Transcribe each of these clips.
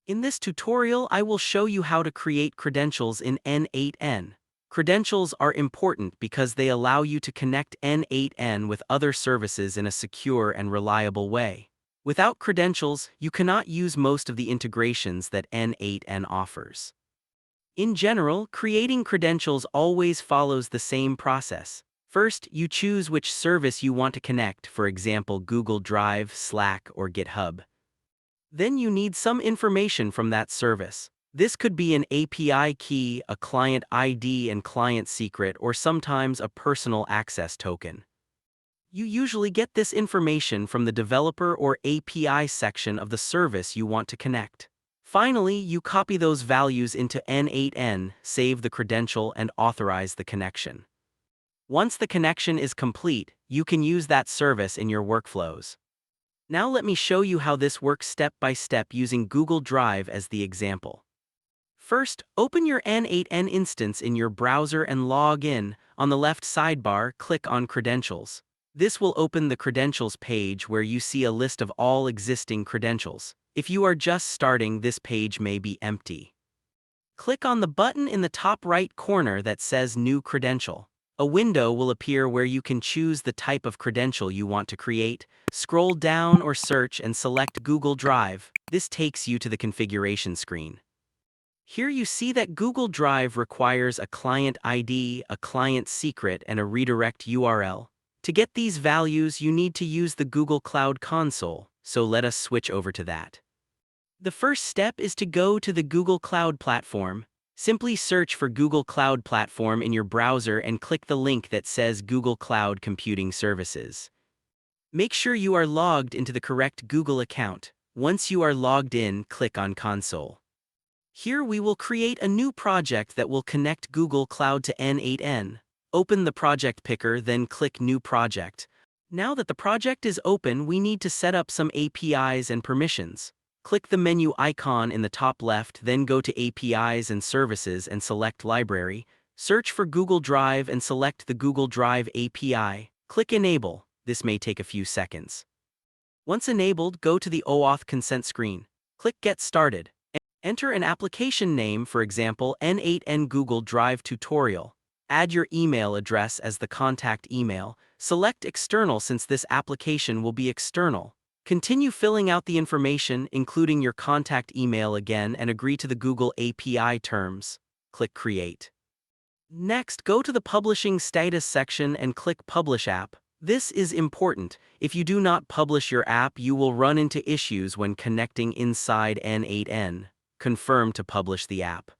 In this tutorial, I will show you how to create credentials in N8N. Credentials are important because they allow you to connect N8N with other services in a secure and reliable way. Without credentials, you cannot use most of the integrations that N8N offers. In general, creating credentials always follows the same process. First, you choose which service you want to connect, for example, Google Drive, Slack, or GitHub. Then you need some information from that service. This could be an API key, a client ID and client secret, or sometimes a personal access token. You usually get this information from the developer or API section of the service you want to connect. Finally, you copy those values into N8N, save the credential, and authorize the connection. Once the connection is complete, you can use that service in your workflows. Now let me show you how this works step by step using Google Drive as the example. First, open your N8N instance in your browser and log in. On the left sidebar, click on Credentials. This will open the Credentials page where you see a list of all existing credentials. If you are just starting, this page may be empty. Click on the button in the top right corner that says New Credential. A window will appear where you can choose the type of credential you want to create. Scroll down or search and select Google Drive. This takes you to the configuration screen. Here you see that Google Drive requires a client ID, a client secret, and a redirect URL. To get these values, you need to use the Google Cloud Console, so let us switch over to that. The first step is to go to the Google Cloud Platform. Simply search for Google Cloud Platform in your browser and click the link that says Google Cloud Computing Services. Make sure you are logged into the correct Google account. Once you are logged in, click on Console. Here we will create a new project that will connect Google Cloud to N8N. Open the project picker, then click New Project. Now that the project is open, we need to set up some APIs and permissions. Click the menu icon in the top left, then go to APIs and Services and select Library. Search for Google Drive and select the Google Drive API. Click Enable. This may take a few seconds. Once enabled, go to the OAuth consent screen. Click Get Started. Enter an application name, for example, N8N Google Drive Tutorial. Add your email address as the contact email. Select External since this application will be external. Continue filling out the information, including your contact email again, and agree to the Google API terms. Click Create. Next, go to the Publishing Status section and click Publish App. This is important. If you do not publish your app, you will run into issues when connecting inside N8N. Confirm to publish the app.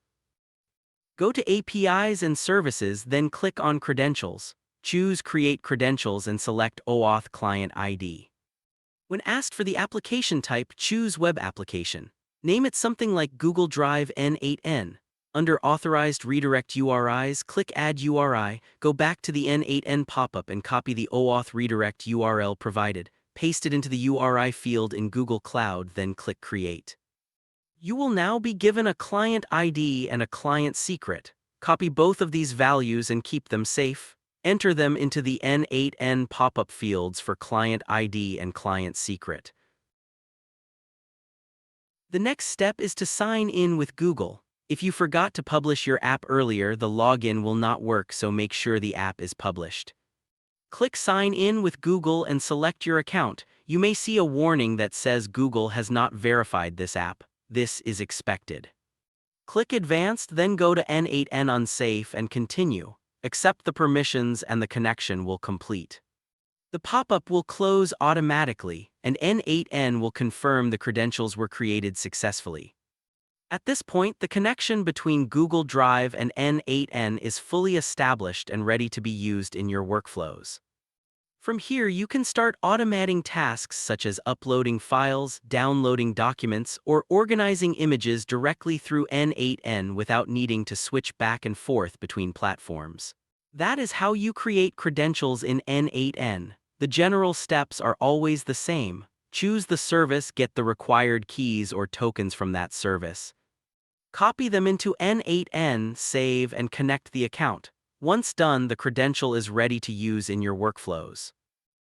Go to APIs and Services, then click on Credentials. Choose Create Credentials and select OAuth Client ID. When asked for the application type, choose Web Application. Name it something like Google Drive N8N. Under Authorized Redirect URIs, click Add URI, go back to the N8N pop-up and copy the OAuth redirect URL provided. Paste it into the URI field in Google Cloud, then click Create. You will now be given a client ID and a client secret. Copy both of these values and keep them safe. Enter them into the N8N pop-up fields for client ID and client secret. The next step is to sign in with Google. If you forgot to publish your app earlier, the login will not work, so make sure the app is published. Click Sign in with Google and select your account. You may see a warning that says Google has not verified this app. This is expected. Click Advanced, then go to N8N Unsafe and continue. Accept the permissions and the connection will complete. The pop-up will close automatically, and N8N will confirm the credentials were created successfully. At this point, the connection between Google Drive and N8N is fully established and ready to be used in your workflows. From here, you can start automating tasks such as uploading files, downloading documents, or organizing images directly through N8N without needing to switch back and forth between platforms. That is how you create credentials in N8N. The general steps are always the same. Choose the service, get the required keys or tokens from that service. Copy them into N8N, save, and connect the account. Once done, the credential is ready to use in your workflows.